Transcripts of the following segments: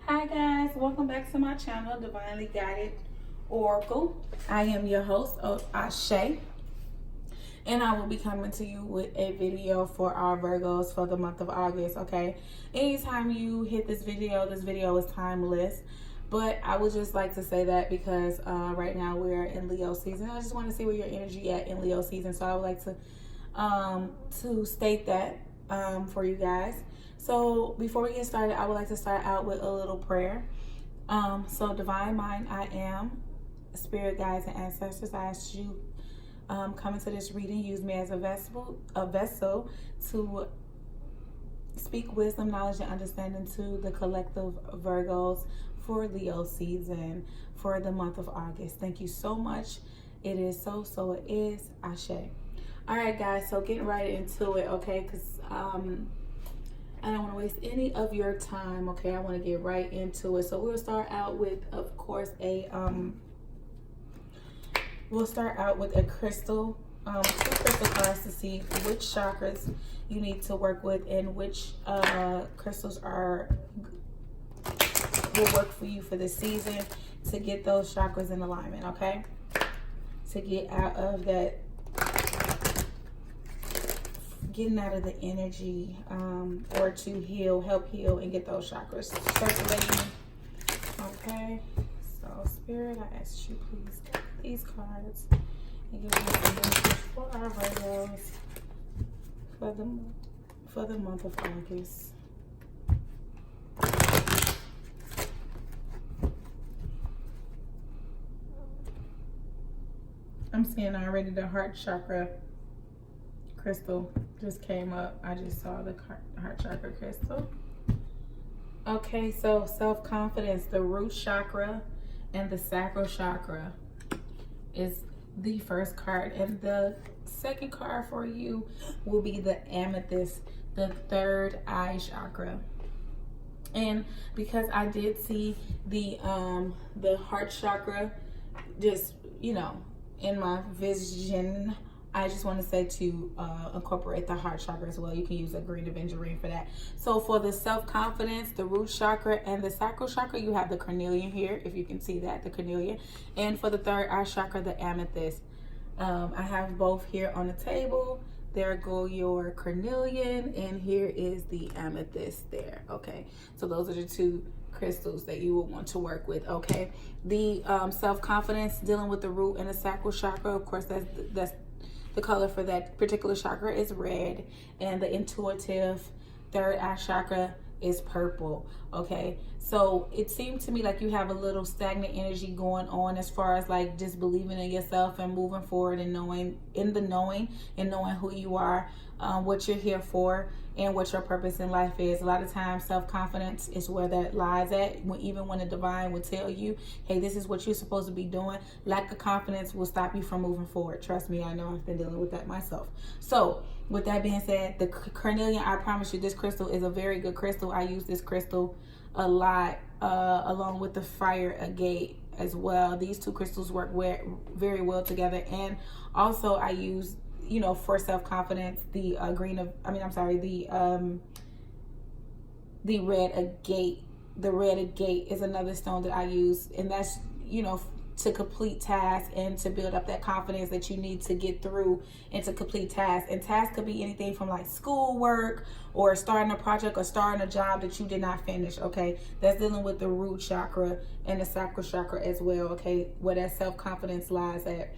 Hi guys, welcome back to my channel, Divinely Guided Oracle. I am your host, Ashe, and I will be coming to you with a video for our Virgos for the month of August, okay? Anytime you hit this video is timeless, but I would just like to say that because right now we're in Leo season. I just want to see where your energy at in Leo season, so I would like to state that for you guys. So before we get started, I would like to start out with a little prayer. So Divine Mind, I am, spirit guides and ancestors, I ask you come into this reading, use me as a vessel to speak wisdom, knowledge, and understanding to the collective Virgos for Leo season for the month of August. Thank you so much. It is so it is. Ashe. All right, guys, so getting right into it, okay, because I don't want to waste any of your time, okay? I want to get right into it. So we'll start out with, of course, we'll start out with a crystal, two crystal cards to see which chakras you need to work with and which crystals will work for you for the season to get those chakras in alignment, okay? To get out of that, getting out of the energy, or to help heal and get those chakras circulating. Okay, so Spirit, I ask you please get these cards and give me a message for our Virgos for the month of August. I'm seeing already the heart chakra crystal just came up. I just saw the heart chakra crystal. Okay, so self-confidence, the root chakra and the sacral chakra is the first card, and the second card for you will be the amethyst, the third eye chakra. And because I did see the heart chakra just, in my vision, I just want to say to incorporate the heart chakra as well. You can use a green aventurine for that. So for the self-confidence, the root chakra, and the sacral chakra, you have the carnelian here, if you can see that, the carnelian. And for the third eye chakra, the amethyst. I have both here on the table. There go your carnelian, and here is the amethyst there, okay? So those are the two crystals that you will want to work with, okay? The self-confidence, dealing with the root and the sacral chakra, of course, that's the color for that particular chakra is red, and the intuitive third eye chakra is purple, okay? So it seemed to me like you have a little stagnant energy going on as far as like just believing in yourself and moving forward and knowing who you are, what you're here for, and what your purpose in life is. A lot of times self-confidence is where that lies at. Even when the divine will tell you, hey, this is what you're supposed to be doing, lack of confidence will stop you from moving forward. Trust me, I know, I've been dealing with that myself. So with that being said, the carnelian, I promise you, this crystal is a very good crystal. I use this crystal a lot along with the fire agate as well. These two crystals work very well together. And also I use, for self-confidence, the the red agate. The red agate is another stone that I use, and that's, to complete tasks and to build up that confidence that you need to get through and to complete tasks. And tasks could be anything from like schoolwork or starting a project or starting a job that you did not finish, okay? That's dealing with the root chakra and the sacral chakra as well, okay? Where that self-confidence lies at.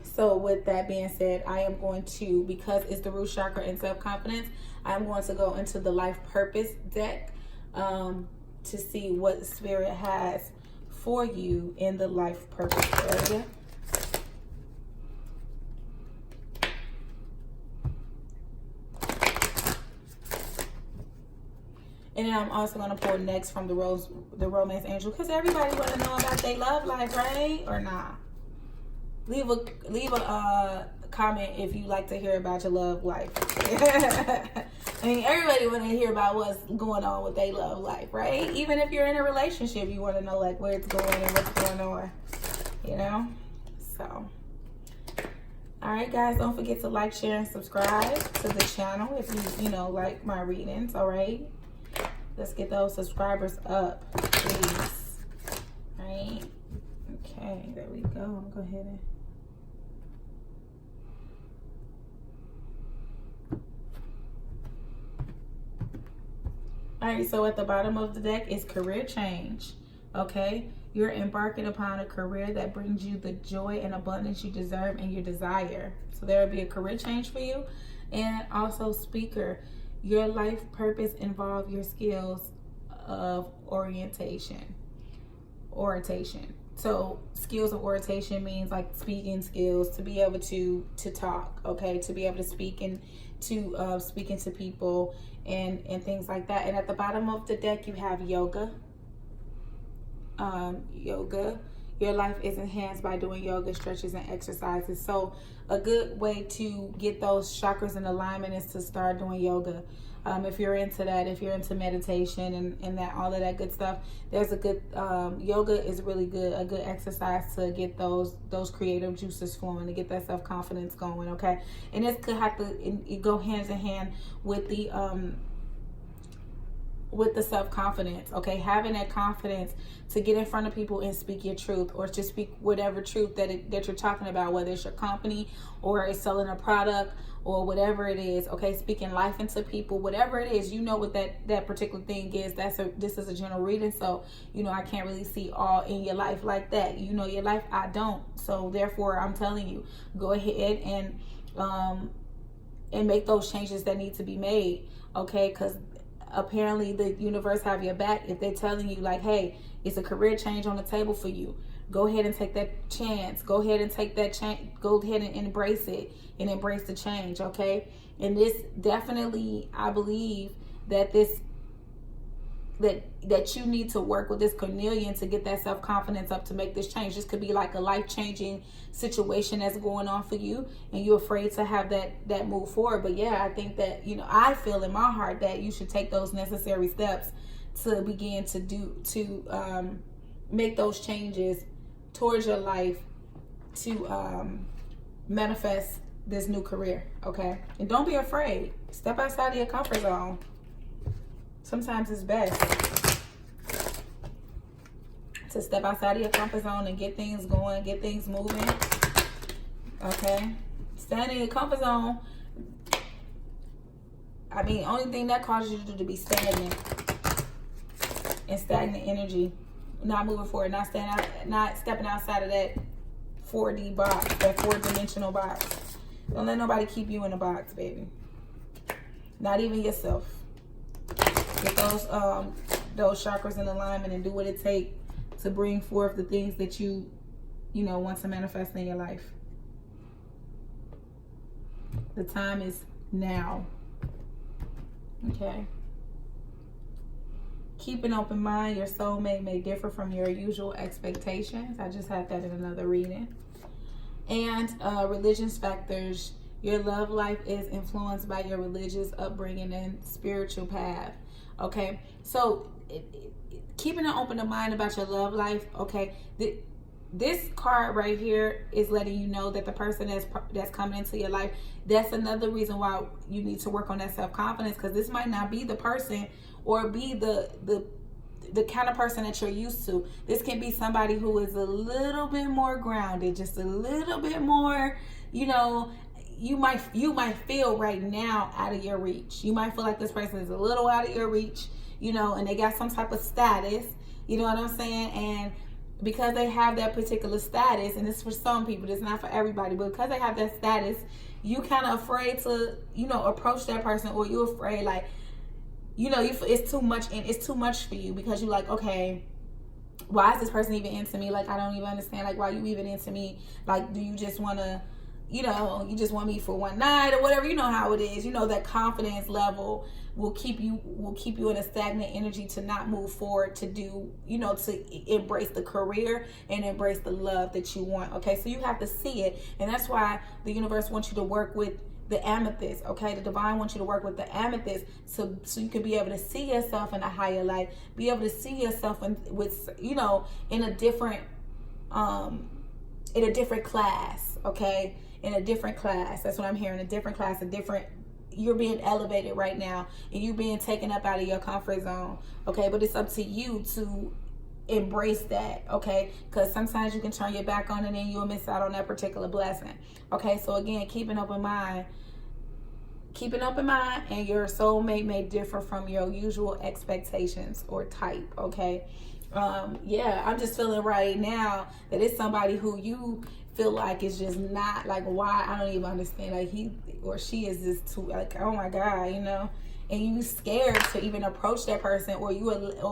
So with that being said, I am going to, because it's the root chakra and self-confidence, I'm going to go into the life purpose deck to see what Spirit has for you in the life purpose area. And then I'm also going to pull next from the romance angel, because everybody want to know about their love life, right? Or not? Leave a comment if you like to hear about your love life. I mean, everybody want to hear about what's going on with their love life, right? Even if you're in a relationship, you want to know like where it's going and what's going on, So, all right, guys, don't forget to like, share, and subscribe to the channel if you like my readings, all right? Let's get those subscribers up, please. Right? Okay, there we go. I'm going to go ahead and... All right, so at the bottom of the deck is career change, okay? You're embarking upon a career that brings you the joy and abundance you deserve and you desire. So there will be a career change for you. And also speaker, your life purpose involves your skills of orientation. So skills of orientation means like speaking skills, to be able to talk, okay? To be able to speak and to speaking to people and things like that. And at the bottom of the deck, you have yoga. Your life is enhanced by doing yoga, stretches, and exercises. So a good way to get those chakras in alignment is to start doing yoga. If you're into that, if you're into meditation and that, all of that good stuff, there's a good, yoga is really good, a good exercise to get those creative juices flowing, to get that self-confidence going, okay? And this could have to go hands in hand with the self-confidence, okay? Having that confidence to get in front of people and speak your truth, or to speak whatever truth that you're talking about, whether it's your company or it's selling a product or whatever it is, okay? Speaking life into people, whatever it is, you know what that particular thing is. This is a general reading, so you know I can't really see all in your life like that. You know your life, I don't. So therefore, I'm telling you, go ahead and make those changes that need to be made, okay? Because apparently the universe have your back. If they're telling you like, hey, it's a career change on the table for you, go ahead and take that chance. Go ahead and take that chance. Go ahead and embrace it and embrace the change, okay? And this definitely, I believe that that you need to work with this carnelian to get that self-confidence up to make this change. This could be like a life-changing situation that's going on for you and you're afraid to have that move forward. But yeah, I think that, you know, I feel in my heart that you should take those necessary steps to begin to make those changes towards your life to manifest this new career, okay? And don't be afraid. Step outside of your comfort zone. Sometimes it's best to step outside of your comfort zone and get things going, get things moving, okay? Stand in your comfort zone. I mean, only thing that causes you to be stagnant and stagnant energy, not moving forward, not stepping outside of that 4D box, that 4-dimensional box. Don't let nobody keep you in a box, baby. Not even yourself. Get those chakras in alignment and do what it takes to bring forth the things that you know, want to manifest in your life. The time is now. Okay. Keep an open mind. Your soulmate may differ from your usual expectations. I just had that in another reading. And religious factors. Your love life is influenced by your religious upbringing and spiritual path. Okay, so keeping an open mind about your love life. Okay, this card right here is letting you know that the person that's coming into your life, that's another reason why you need to work on that self-confidence, because this might not be the person or be the kind of person that you're used to. This can be somebody who is a little bit more grounded, just a little bit more, you know, you might feel right now out of your reach. You might feel like this person is a little out of your reach, you know, and they got some type of status, you know what I'm saying? And because they have that particular status, and it's for some people, it's not for everybody, but because they have that status, you kind of afraid to, you know, approach that person, or you're afraid, like, you know, it's too much, and it's too much for you, because you're like, okay, why is this person even into me? Like, I don't even understand, like, why you even into me? Like, do you just want to, you know, you just want me for one night or whatever? You know how it is. You know, that confidence level will keep you in a stagnant energy to not move forward, to do, you know, to embrace the career and embrace the love that you want. Okay, so you have to see it, and that's why the universe wants you to work with the amethyst. Okay, the divine wants you to work with the amethyst, so you can be able to see yourself in a higher light, be able to see yourself with, you know, in a different class. Okay, in a different class. That's what I'm hearing. A different class, a different you're being elevated right now, and you being taken up out of your comfort zone, okay? But it's up to you to embrace that, okay? Because sometimes you can turn your back on it and you'll miss out on that particular blessing, okay? So again, keep an open mind, and your soulmate may differ from your usual expectations or type, okay? Yeah, I'm just feeling right now that it's somebody who you feel like is just not, like, why, I don't even understand, like, he or she is just too, like, oh my God, you know, and you scared to even approach that person, or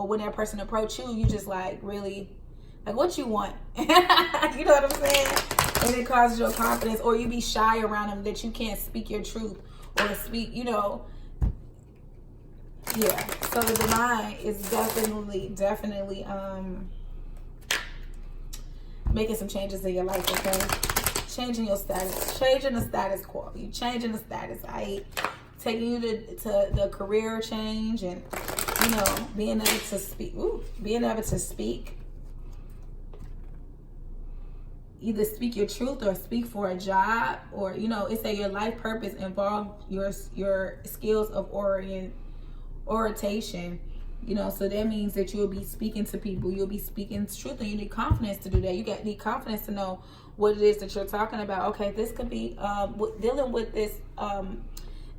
when that person approach you, you just like, really, like, what you want? You know what I'm saying? And it causes your confidence, or you be shy around them, that you can't speak your truth or speak, you know. Yeah, so the divine is definitely making some changes in your life, okay? Changing your status, changing the status quo. You changing the status, right? Taking you to the career change, and, you know, being able to speak. Being able to speak. Either speak your truth or speak for a job, or, you know, it's your life purpose involve your skills of oration, you know, so that means that you'll be speaking to people, you'll be speaking truth, and you need confidence to do that. You need confidence to know what it is that you're talking about. Okay, this could be dealing with this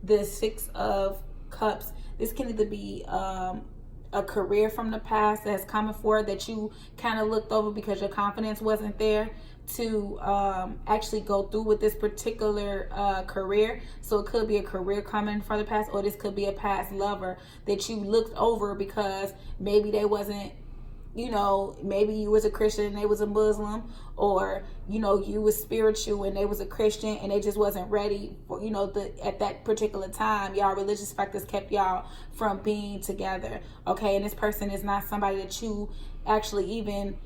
the Six of Cups. This can either be a career from the past that's coming forward that you kind of looked over because your confidence wasn't there to actually go through with this particular career. So it could be a career coming from the past, or this could be a past lover that you looked over because maybe they wasn't, you know, maybe you was a Christian and they was a Muslim, or, you know, you was spiritual and they was a Christian and they just wasn't ready for, you know, at that particular time, y'all religious factors kept y'all from being together, okay? And this person is not somebody that you actually even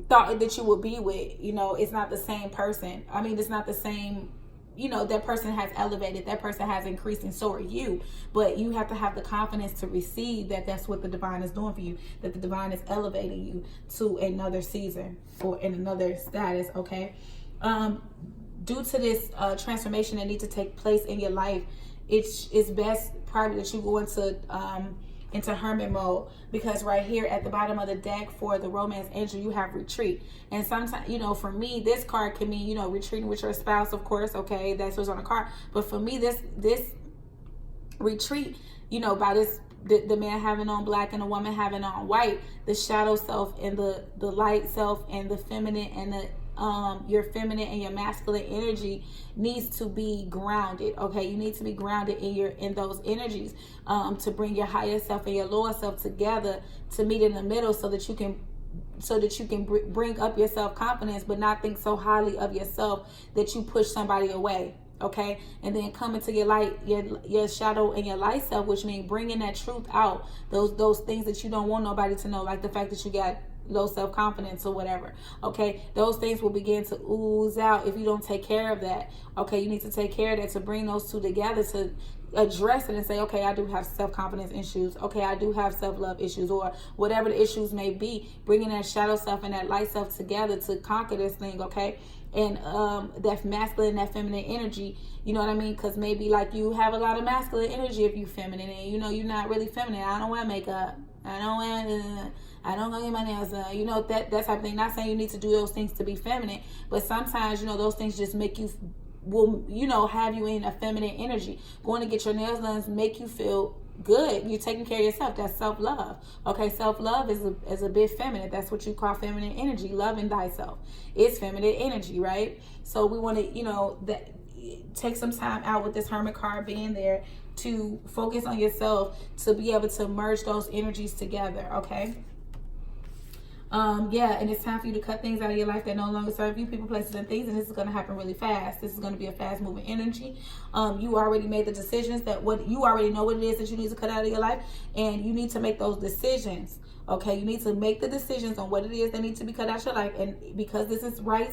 thought that you would be with. You know, it's not the same person. I mean, it's not the same, you know, that person has elevated, that person has increased, and so are you. But you have to have the confidence to receive that that's what the divine is doing for you, that the divine is elevating you to another season or in another status, okay? Due to this transformation that needs to take place in your life, it's best probably that you go into hermit mode, because right here at the bottom of the deck for the romance angel, you have retreat. And sometimes, you know, for me, this card can mean, you know, retreating with your spouse, of course, okay, that's what's on the card. But for me, this retreat, you know, by the man having on black and the woman having on white, the shadow self and the light self, and the feminine and the your feminine and your masculine energy needs to be grounded, okay? You need to be grounded in those energies to bring your higher self and your lower self together to meet in the middle, so that you can bring up your self-confidence, but not think so highly of yourself that you push somebody away, okay? And then come into your light, your shadow and your light self, which means bringing that truth out, those things that you don't want nobody to know, like the fact that you got low self-confidence or whatever, okay? Those things will begin to ooze out if you don't take care of that, okay? You need to take care of that to bring those two together, to address it and say, okay, I do have self-confidence issues, okay, I do have self-love issues, or whatever the issues may be, bringing that shadow self and that light self together to conquer this thing, okay? And that masculine, that feminine energy, you know what I mean? Because maybe like you have a lot of masculine energy if you feminine, and you know you're not really feminine. I don't wear makeup, I don't go get my nails done, you know, that type of thing. Not saying you need to do those things to be feminine, but sometimes, you know, those things just make you, will, you know, have you in a feminine energy. Going to get your nails done make you feel good. You're taking care of yourself. That's self-love, okay? Self-love is a bit feminine. That's what you call feminine energy. Loving thyself is feminine energy, right? So we want to, you know, take some time out with this hermit card being there to focus on yourself, to be able to merge those energies together, okay? Yeah, and it's time for you to cut things out of your life that no longer serve you, people, places, and things, and this is going to happen really fast. This is going to be a fast-moving energy. You already made the decisions you already know what it is that you need to cut out of your life, and you need to make those decisions, okay? You need to make the decisions on what it is that need to be cut out of your life, and because this is right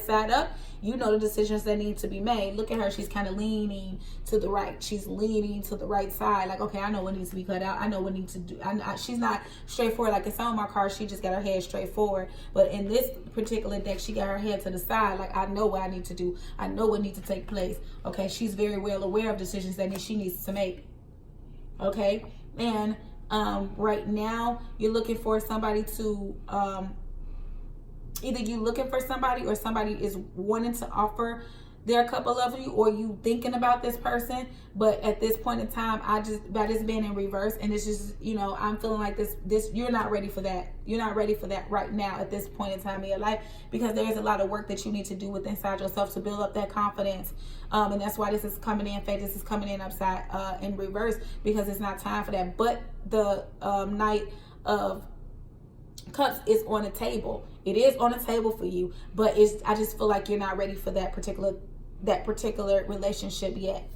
side up, you know the decisions that need to be made. Look at her. She's kind of leaning to the right. She's leaning to the right side. Like, okay, I know what needs to be cut out. I know what needs to do. She's not straightforward. Like in some of my cards, she just got her head straight forward. But in this particular deck, she got her head to the side. Like, I know what I need to do. I know what needs to take place. Okay, she's very well aware of decisions that she needs to make. Okay, and right now you're looking for somebody to either you looking for somebody or somebody is wanting to offer their cup of love to you, or you thinking about this person. But at this point in time, by this being in reverse, and it's just, you know, I'm feeling like this you're not ready for that. You're not ready for that right now at this point in time in your life, because there is a lot of work that you need to do within inside yourself to build up that confidence. And that's why this is coming in, Faith, this is coming in upside in reverse, because it's not time for that. But the Knight of Cups is on the table. It is on the table for you, but I just feel like you're not ready for that particular relationship yet.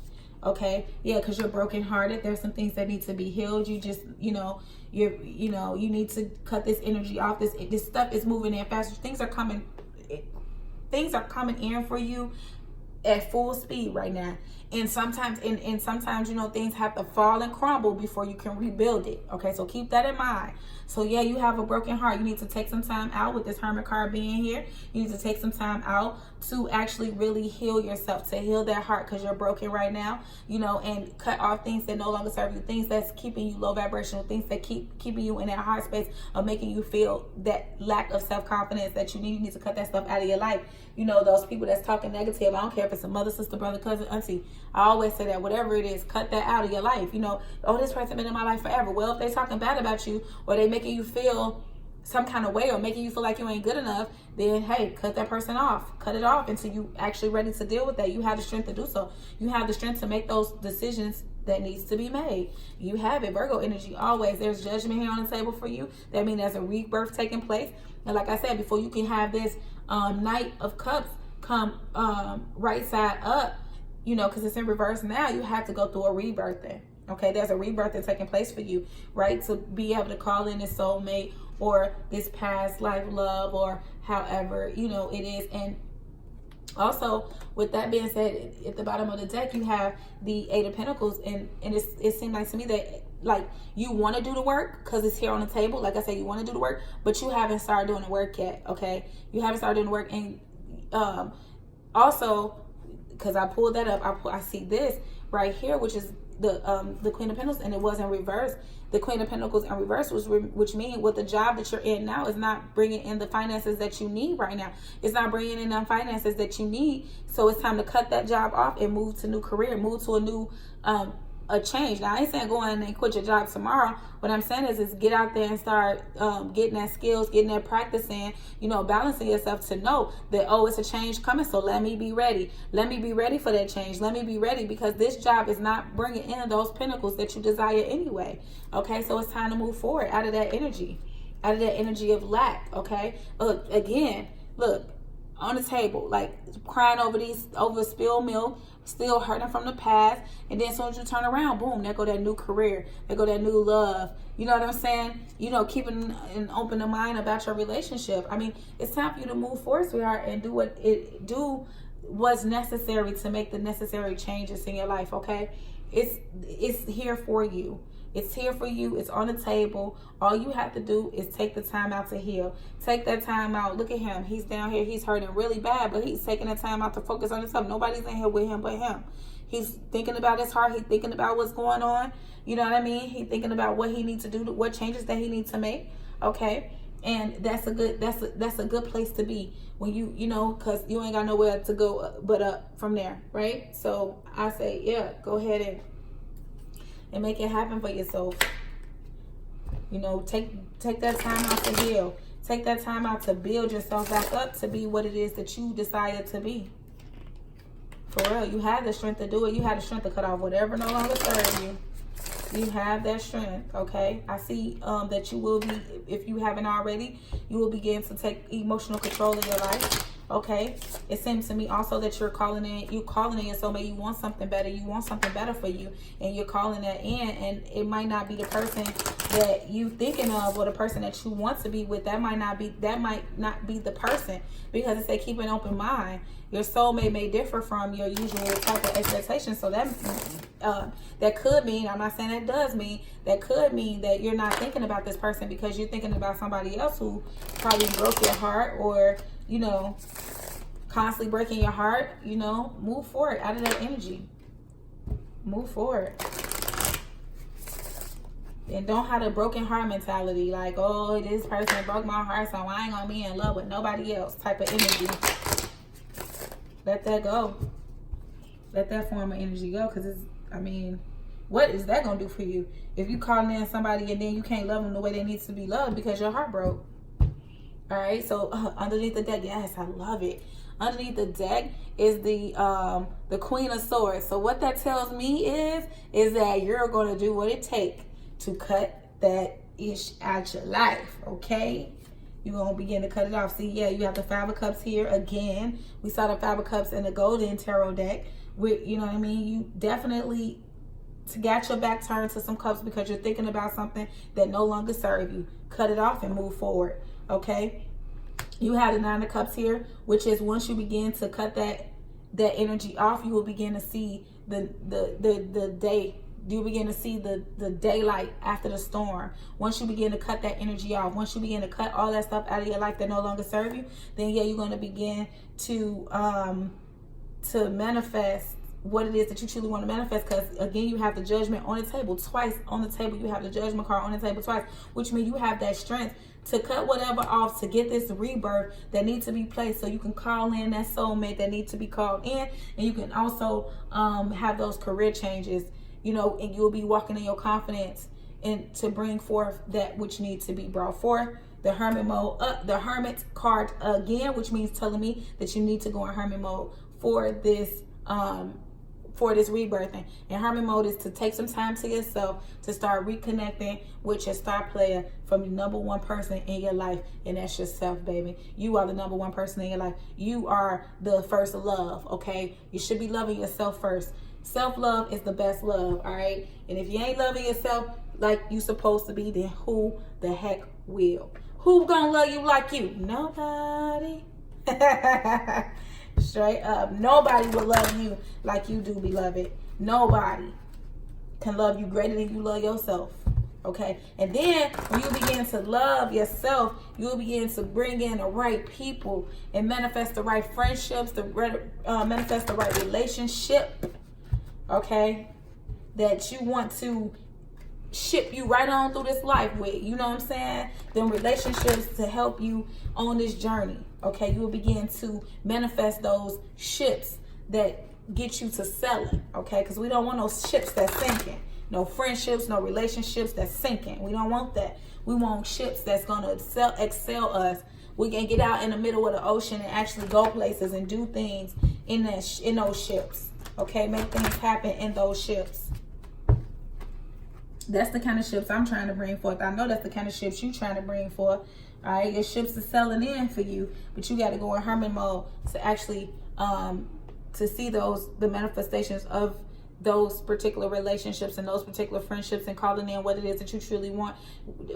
Okay, yeah, because you're brokenhearted. There's some things that need to be healed. You just, you need to cut this energy off. This stuff is moving in faster. Things are coming in for you at full speed right now. And sometimes, you know, things have to fall and crumble before you can rebuild it. Okay, so keep that in mind. So yeah, you have a broken heart. You need to take some time out with this Hermit card being here. You need to take some time out to actually really heal yourself, to heal that heart, because you're broken right now, you know, and cut off things that no longer serve you, things that's keeping you low vibrational, things that keeping you in that heart space of making you feel that lack of self-confidence that you need. You need to cut that stuff out of your life. You know, those people that's talking negative, I don't care if it's a mother, sister, brother, cousin, auntie. I always say that, whatever it is, cut that out of your life. You know, oh, this person been in my life forever. Well, if they're talking bad about you, or they making you feel some kind of way, or making you feel like you ain't good enough, then hey, cut that person off. Cut it off until you actually ready to deal with that. You have the strength to do so. You have the strength to make those decisions that needs to be made. You have it. Virgo energy always. There's judgment here on the table for you. That means there's a rebirth taking place. And like I said, before you can have this Knight of Cups come right side up, you know, because it's in reverse now, you have to go through a rebirthing. Okay, there's a rebirthing taking place for you, right? To be able to call in this soulmate or this past life love, or however, you know, it is. And also, with that being said, at the bottom of the deck, you have the Eight of Pentacles, and it seemed like to me that, like, you want to do the work because it's here on the table. Like I said, you want to do the work, but you haven't started doing the work yet. Okay, you haven't started doing the work. And also, because I pulled that up, I see this right here, which is the Queen of Pentacles, and it was in reverse. The Queen of Pentacles in reverse which means with the job that you're in now is not bringing in the finances that you need right now. It's not bringing in the finances that you need. So it's time to cut that job off and move to a new career, move to a new a change. Now, I ain't saying go in and quit your job tomorrow. What I'm saying is get out there and start getting that skills, getting that practice in, you know, balancing yourself to know that, oh, it's a change coming, so let me be ready. Let me be ready for that change. Let me be ready, because this job is not bringing in those pentacles that you desire anyway. Okay, so it's time to move forward out of that energy of lack. Okay, again, look, on the table, like crying over spilled milk, still hurting from the past, and then as soon as you turn around, boom, there go that new career, there go that new love. You know what I'm saying? You know, keeping an open mind about your relationship. I mean, it's time for you to move forward, sweetheart, and do what's necessary to make the necessary changes in your life. Okay, it's here for you. It's here for you. It's on the table. All you have to do is take the time out to heal. Take that time out. Look at him. He's down here. He's hurting really bad, but he's taking the time out to focus on himself. Nobody's in here with him but him. He's thinking about his heart. He's thinking about what's going on. You know what I mean? He's thinking about what he needs to do, what changes that he needs to make. Okay? And that's a good place to be when you know, because you ain't got nowhere to go but up from there, right? So I say, yeah, go ahead and make it happen for yourself. You know, take that time out to heal. Take that time out to build yourself back up to be what it is that you desire to be. For real, you have the strength to do it. You have the strength to cut off whatever no longer serves you. You have that strength, okay? I see that you will be, if you haven't already, you will begin to take emotional control of your life. Okay, it seems to me also that you're calling in your soulmate. You want something better. You want something better for you, and you're calling that in. And it might not be the person that you thinking of, or the person that you want to be with. That might not be the person, because it say keep an open mind. Your soulmate may differ from your usual type of expectations. So that could mean, I'm not saying that does mean, that could mean that you're not thinking about this person because you're thinking about somebody else who probably broke your heart, or, you know, constantly breaking your heart. You know, move forward out of that energy. Move forward. And don't have a broken heart mentality, like, oh, this person broke my heart, so I ain't gonna be in love with nobody else type of energy. Let that go. Let that form of energy go, because it's, I mean, what is that gonna do for you if you calling in somebody and then you can't love them the way they need to be loved because your heart broke? All right, so underneath the deck, yes, I love it. Underneath the deck is the Queen of Swords. So what that tells me is that you're gonna do what it takes to cut that ish out your life. Okay, you're gonna begin to cut it off. See, yeah, you have the Five of Cups here again. We saw the Five of Cups in the Golden Tarot deck. With, you know what I mean, you definitely got your back turned to some cups because you're thinking about something that no longer serves you. Cut it off and move forward. Okay, you have the Nine of Cups here, which is once you begin to cut that energy off, you will begin to see the day. You begin to see the daylight after the storm. Once you begin to cut that energy off, once you begin to cut all that stuff out of your life that no longer serve you, then yeah, you're going to begin to manifest what it is that you truly want to manifest. Because again, you have the Judgment on the table twice. On the table, you have the Judgment card on the table twice, which means you have that strength to cut whatever off, to get this rebirth that needs to be placed, so you can call in that soulmate that needs to be called in, and you can also have those career changes, you know, and you'll be walking in your confidence and to bring forth that which needs to be brought forth. The Hermit mode, the Hermit card again, which means telling me that you need to go in Hermit mode for this rebirthing. And Hermit mode is to take some time to yourself, to start reconnecting with your star player from the number one person in your life, and that's yourself, baby. You are the number one person in your life. You are the first love, okay? You should be loving yourself first. Self-love is the best love, all right? And if you ain't loving yourself like you supposed to be, then who the heck will? Who gonna love you like you? Nobody. Straight up. Nobody will love you like you do, beloved. Nobody can love you greater than you love yourself. Okay? And then when you begin to love yourself, you'll begin to bring in the right people and manifest the right friendships, manifest the right relationship. Okay, that you want to ship you right on through this life with, you know what I'm saying? Them relationships to help you on this journey. Okay, you will begin to manifest those ships that get you to selling. Okay, because we don't want those ships that's sinking. No friendships, no relationships that's sinking. We don't want that. We want ships that's gonna excel us. We can get out in the middle of the ocean and actually go places and do things in those ships. Okay, make things happen in those ships. That's the kind of ships I'm trying to bring forth. I know that's the kind of ships you're trying to bring forth. All right, your ships are selling in for you, but you got to go in Hermit mode to actually to see the manifestations of those particular relationships and those particular friendships, and calling in what it is that you truly want,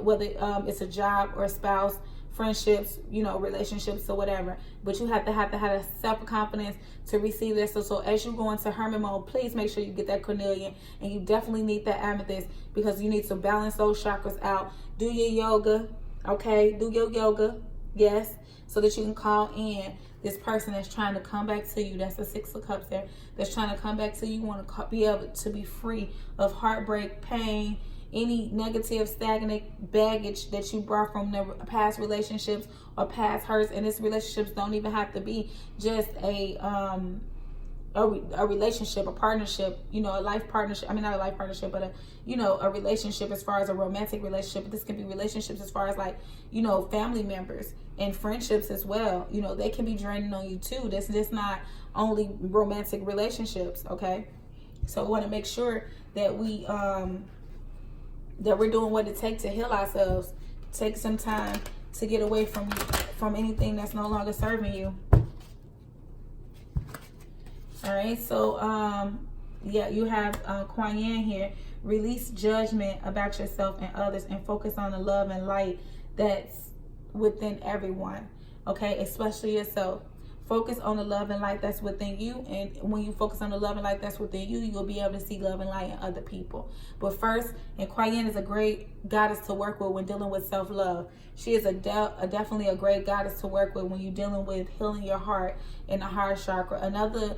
whether it's a job or a spouse, friendships, you know, relationships or whatever. But you have to have a self-confidence to receive this. So as you go into Hermit mode, please make sure you get that cornelian, and you definitely need that amethyst, because you need to balance those chakras out. Do your yoga, okay? Do your yoga, yes, so that you can call in this person that's trying to come back to you. That's the Six of Cups there. That's trying to come back to you. You want to be able to be free of heartbreak, pain, any negative, stagnant baggage that you brought from the past relationships or past hurts. And these relationships don't even have to be just a relationship, a partnership, you know, a life partnership. I mean, not a life partnership, but a relationship as far as a romantic relationship. But this can be relationships as far as, like, you know, family members and friendships as well. You know, they can be draining on you too. This not only romantic relationships, okay? So I want to make sure that that we're doing what it takes to heal ourselves. Take some time to get away from anything that's no longer serving you. All right, so yeah, you have Kuan Yin here. Release judgment about yourself and others and focus on the love and light that's within everyone, okay, especially yourself. Focus on the love and light that's within you, and when you focus on the love and light that's within you, you'll be able to see love and light in other people. But first, and Kuan Yin is a great goddess to work with when dealing with self-love. She is definitely a great goddess to work with when you're dealing with healing your heart and the heart chakra. Another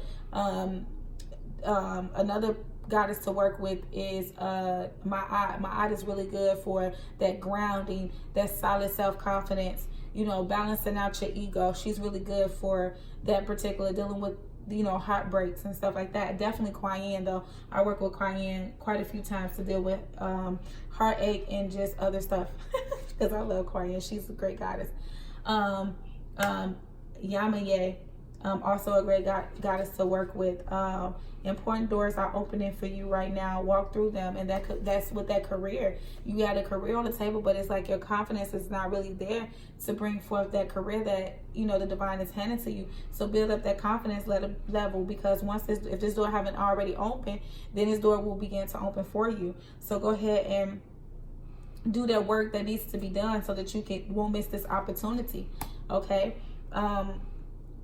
goddess to work with is my is really good for that grounding, that solid self-confidence, you know, balancing out your ego. She's really good for that particular, dealing with, you know, heartbreaks and stuff like that. Definitely Kuan Yin, though. I work with Kuan Yin quite a few times to deal with heartache and just other stuff because I love Kuan Yin. She's a great goddess. Yamaye, also a great goddess to work with. Important doors are opening for you right now. Walk through them, and that's with that career. You had a career on the table, but it's like your confidence is not really there to bring forth that career that, you know, the divine is handing to you. So build up that confidence level, because if this door haven't already opened, then this door will begin to open for you. So go ahead and do that work that needs to be done so that you won't miss this opportunity. Okay.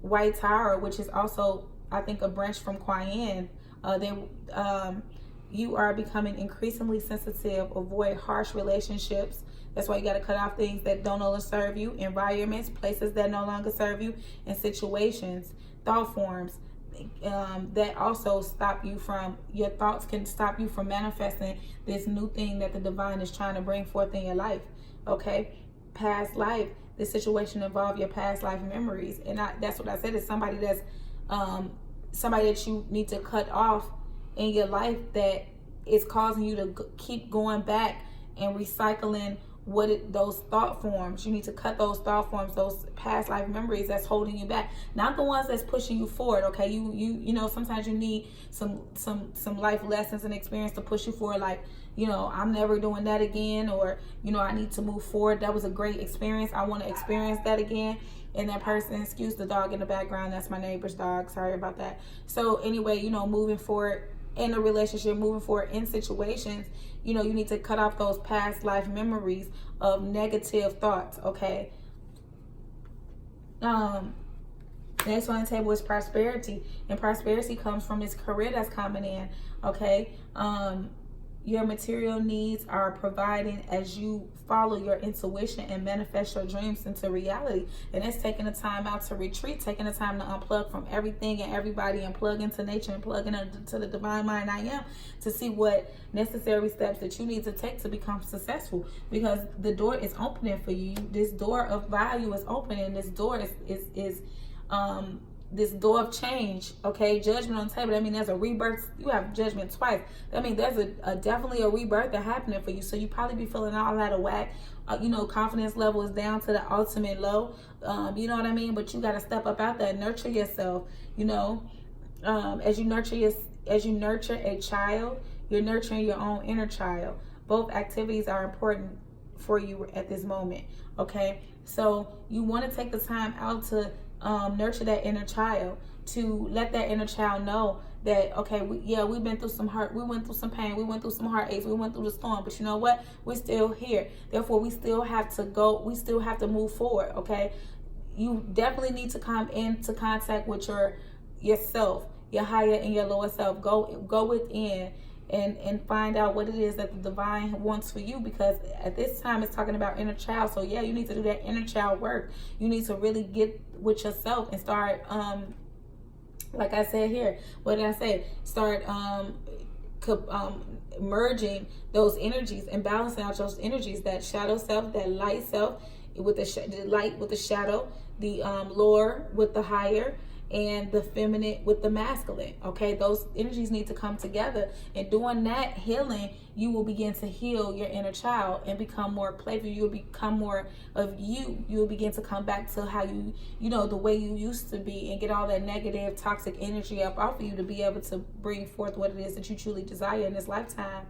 White Tower, which is also, I think, a branch from Kuan Yin. You are becoming increasingly sensitive. Avoid harsh relationships. That's why you got to cut off things that don't no longer serve you, environments, places that no longer serve you, and situations, thought forms that also stop you from, your thoughts can stop you from manifesting this new thing that the divine is trying to bring forth in your life. Okay. Past life. This situation involve your past life memories, and that's what I said. Is somebody that's somebody that you need to cut off in your life that is causing you to keep going back and recycling those thought forms. You need to cut those thought forms, those past life memories that's holding you back, not the ones that's pushing you forward. Okay, you know, sometimes you need some life lessons and experience to push you forward, like, you know, I'm never doing that again, or, you know, I need to move forward. That was a great experience. I want to experience that again. And that person, excuse the dog in the background, that's my neighbor's dog, sorry about that. So anyway, you know, moving forward in a relationship, moving forward in situations, you know, you need to cut off those past life memories of negative thoughts. Okay. Next on the table is prosperity, and prosperity comes from this career that's coming in. Okay. Your material needs are providing as you follow your intuition and manifest your dreams into reality. And it's taking the time out to retreat, taking the time to unplug from everything and everybody and plug into nature and plug into the divine mind I am, to see what necessary steps that you need to take to become successful, because the door is opening for you. This door of value is opening. This door is this door of change. Okay, judgment on the table. I mean, there's a rebirth. You have judgment twice. I mean, there's definitely a rebirth that's happening for you. So you probably be feeling all out of whack. You know, confidence level is down to the ultimate low. You know what I mean? But you got to step up out there and nurture yourself. You know, as you nurture a child, you're nurturing your own inner child. Both activities are important for you at this moment. Okay, so you want to take the time out to nurture that inner child, to let that inner child know that, okay, we've been through some hurt, we went through some pain, we went through some heartaches, we went through the storm, but you know what, we're still here. Therefore, we still have to go, we still have to move forward. Okay, you definitely need to come into contact with yourself, your higher and your lower self. Go within and find out what it is that the divine wants for you, because at this time it's talking about inner child. So yeah, you need to do that inner child work. You need to really get with yourself and start like I said here, what did I say? Start merging those energies and balancing out those energies, that shadow self, that light self with the light with the shadow, the lower with the higher, and the feminine with the masculine. Okay, those energies need to come together, and doing that healing, you will begin to heal your inner child and become more playful. You will become more of you. You will begin to come back to how you know, the way you used to be, and get all that negative, toxic energy up off of you to be able to bring forth what it is that you truly desire in this lifetime.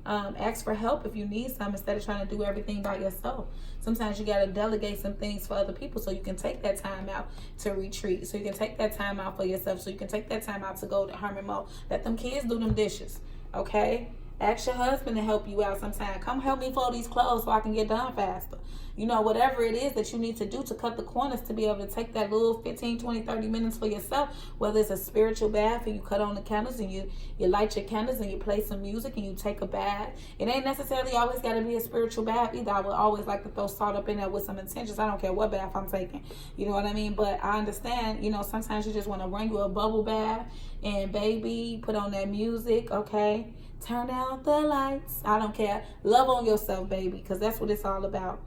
Ask for help if you need some, instead of trying to do everything by yourself. Sometimes you got to delegate some things for other people, so you can take that time out to retreat, so you can take that time out for yourself, so you can take that time out to go to hermit mode. Let them kids do them dishes, okay? Ask your husband to help you out sometime. Come help me fold these clothes so I can get done faster. You know, whatever it is that you need to do to cut the corners, to be able to take that little 15, 20, 30 minutes for yourself, whether it's a spiritual bath and you cut on the candles and you light your candles and you play some music and you take a bath. It ain't necessarily always got to be a spiritual bath either. I would always like to throw salt up in there with some intentions. I don't care what bath I'm taking. You know what I mean? But I understand, you know, sometimes you just want to run you a bubble bath and baby, put on that music, okay? Turn out the lights. I don't care. Love on yourself, baby, because that's what it's all about.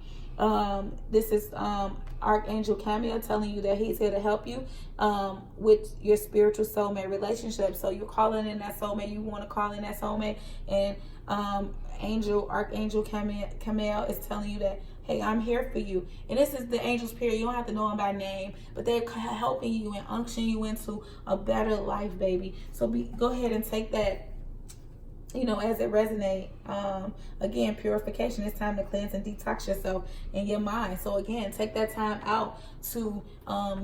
This is Archangel Cameo telling you that he's here to help you with your spiritual soulmate relationship. So you're calling in that soulmate. You want to call in that soulmate. And Archangel Cameo is telling you that, hey, I'm here for you. And this is the angels, period. You don't have to know them by name, but they're helping you and unctioning you into a better life, baby. So go ahead and take that, you know, as it resonates. Again, purification. It's time to cleanse and detox yourself and your mind. So again, take that time out to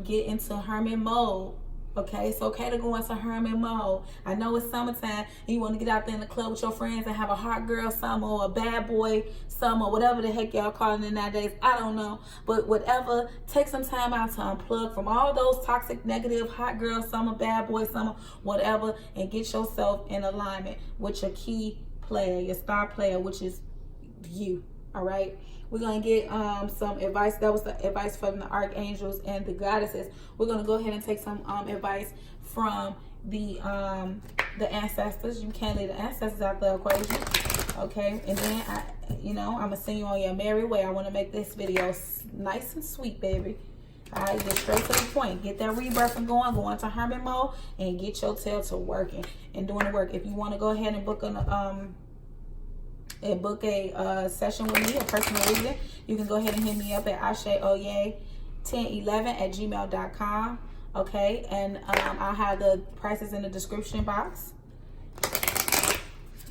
get into hermit mode. Okay, it's okay to go into hermit mode. I know it's summertime and you want to get out there in the club with your friends and have a hot girl summer or a bad boy summer, whatever the heck y'all calling it nowadays. I don't know. But whatever, take some time out to unplug from all those toxic, negative, hot girl summer, bad boy summer, whatever, and get yourself in alignment with your key player, your star player, which is you. All right. We're going to get some advice. That was the advice from the archangels and the goddesses. We're going to go ahead and take some advice from the ancestors. You can't leave the ancestors out the equation. Okay. And then, I'm going to send you on your merry way. I want to make this video nice and sweet, baby. All right, get straight to the point. Get that rebirthing going. Go into hermit mode and get your tail to working and doing the work. If you want to go ahead and book a session with me, a personal reading, you can go ahead and hit me up at ashaoye1011@gmail.com. Okay, and I'll have the prices in the description box,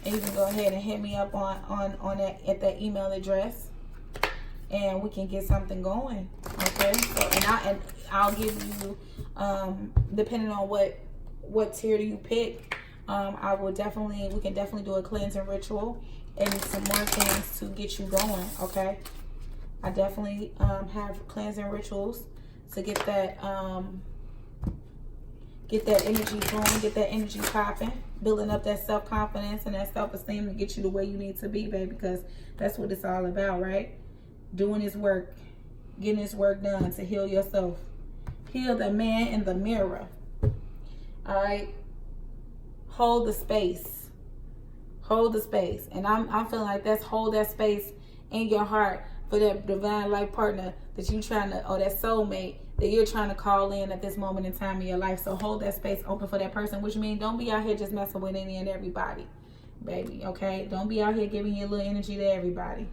and you can go ahead and hit me up on that at that email address, and we can get something going. Okay, so and I'll give you depending on what tier do you pick, we can definitely do a cleansing ritual and some more things to get you going. Okay, I definitely have cleansing rituals to get that energy flowing, get that energy popping, building up that self-confidence and that self-esteem to get you the way you need to be, baby, because that's what it's all about, right? Doing this work, getting this work done to heal yourself, heal the man in the mirror. All right, hold the space. Hold the space. And I'm feeling like hold that space in your heart for that divine life partner that you trying to, or that soulmate that you're trying to call in at this moment in time in your life. So hold that space open for that person, which means don't be out here just messing with any and everybody, baby, okay? Don't be out here giving your little energy to everybody.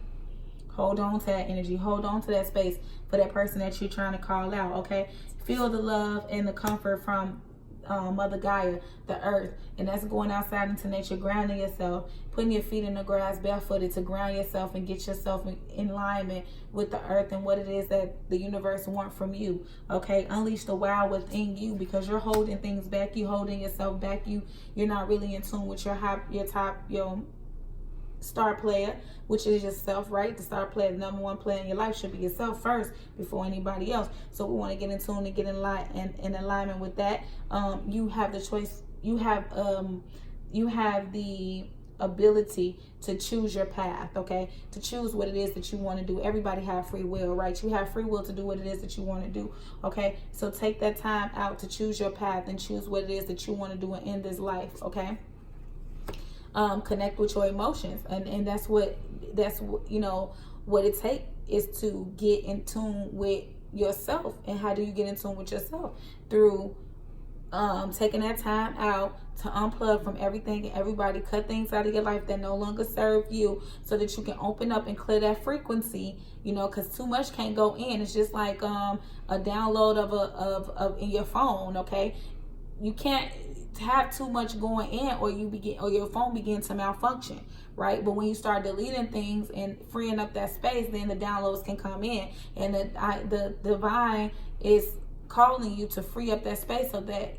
Hold on to that energy. Hold on to that space for that person that you're trying to call out, okay? Feel the love and the comfort from Mother Gaia, the earth, and that's going outside into nature, grounding yourself, putting your feet in the grass barefooted to ground yourself and get yourself in alignment with the earth and what it is that the universe wants from you. Okay, unleash the wild within you, because you're holding things back. You holding yourself back. You're not really in tune with your star player, which is yourself, right? The star player, the number one player in your life should be yourself first before anybody else. So we want to get in tune and get in alignment with that. You have the choice. You have the ability to choose your path, okay? To choose what it is that you want to do. Everybody have free will, right? You have free will to do what it is that you want to do, okay? So take that time out to choose your path and choose what it is that you want to do in this life, okay? Connect with your emotions, and that's what what it takes is to get in tune with yourself. And how do you get in tune with yourself? Through taking that time out to unplug from everything and everybody. Cut things out of your life that no longer serve you, so that you can open up and clear that frequency, because too much can't go in. It's just like a download of in your phone, okay? You can't have too much going in, or your phone begin to malfunction, right? But when you start deleting things and freeing up that space, then the downloads can come in, and the divine is calling you to free up that space so that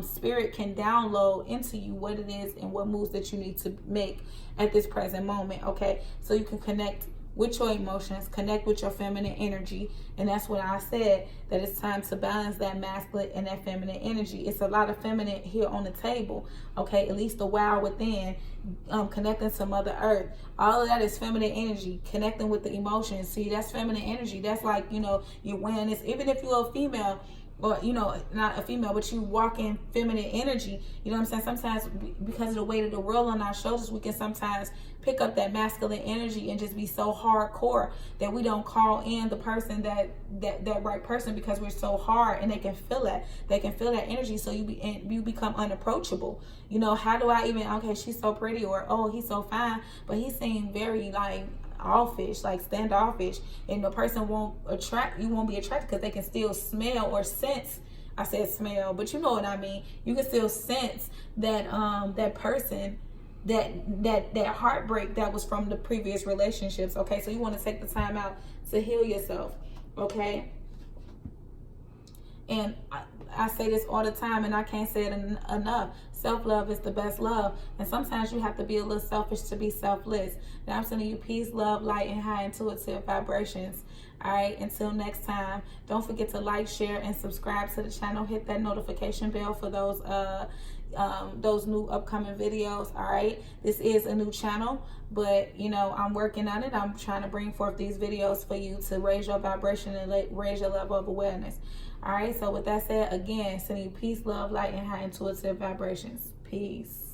spirit can download into you what it is and what moves that you need to make at this present moment. Okay, so you can connect with your emotions, connect with your feminine energy. And that's what I said, that it's time to balance that masculine and that feminine energy. It's a lot of feminine here on the table, okay? At least the wild within, connecting to Mother Earth. All of that is feminine energy, connecting with the emotions. See, that's feminine energy. That's like, you know, you're wearing this, even if you're a female, or, you know, not a female, but you walk in feminine energy. You know what I'm saying? Sometimes because of the weight of the world on our shoulders, we can sometimes pick up that masculine energy and just be so hardcore that we don't call in the person that right person, because we're so hard, and they can feel that. They can feel that energy. So you become unapproachable. You know, how do I even, okay, she's so pretty, or oh, he's so fine, but he seemed very like offish, like standoffish, and the person won't be attracted because they can still smell or sense. I said smell, but you know what I mean. You can still sense that that person, that heartbreak that was from the previous relationships. Okay, so you want to take the time out to heal yourself. Okay, and I say this all the time, and I can't say it enough. Self-love is the best love. And sometimes you have to be a little selfish to be selfless. Now I'm sending you peace, love, light, and high intuitive vibrations. All right, until next time, don't forget to like, share, and subscribe to the channel. Hit that notification bell for those new upcoming videos. All right, this is a new channel, but you know, I'm working on it. I'm trying to bring forth these videos for you to raise your vibration and raise your level of awareness. All right, so with that said, again, sending you peace, love, light, and high intuitive vibrations. Peace.